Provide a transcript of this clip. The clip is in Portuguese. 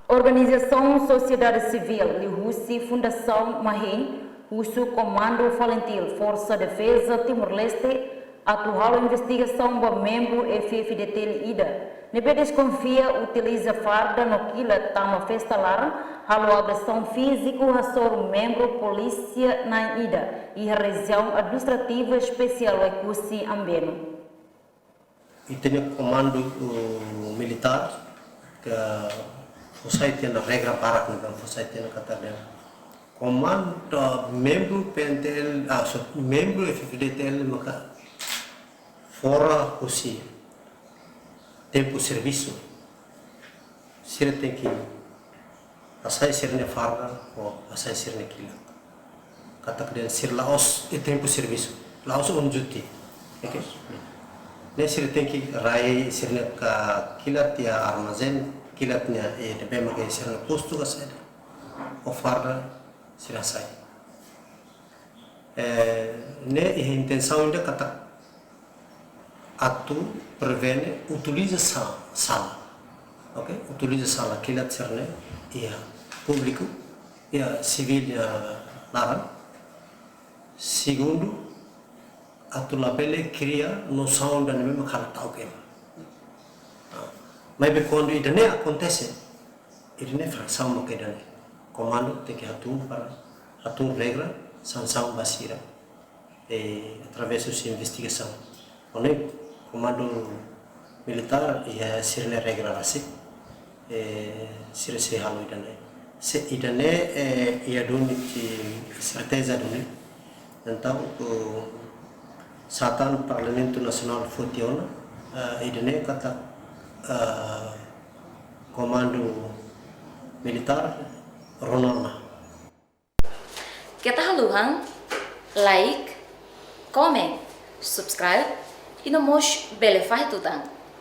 Organização Sociedade Civil, Lihussi, Fundação Mahim, Uso Comando Valentil, Força Defesa Timor-Leste, atual investigação do membro FFDT IDA. Nebe desconfia utiliza farda no quila tama festalar, halo agressão físico a membro polícia na IDA e a região administrativa especial Ekusi Ambeno. E tem comando militar que você tem a regra para que você tenha que comando membro PNTL, membro FFDTL maka fora Ekusi tempo serviço, se tem que passar ser na farda ou passar ser naquilo. Kata kemudian ser laos e tempo serviço, laos on duty, ok? Nesse tem que rai ser na kilat ya armazen, kilatnya e debe magai ser na posto kasada, o farda ser sai. Ne a intenção ainda kata atu prevene utiliza sala, ok? Utiliza sala kilat serne ia público ia civil ia laran. Segundo, atu labele cria noção da mesma cara tal que mas quando isso não acontece, isso não é fração uma coisa né. Comando tem que atu regra sanção basira através da investigação. Onde comando militar ia ser na regra assim, ser halo itu né. Se itu né ia doni certeza doni. Então o Satan Parlamento Nacional Funciona itu né kata comando militar Ronaldo. Kita haluhan like, comment, subscribe e não mos bele faz tudo.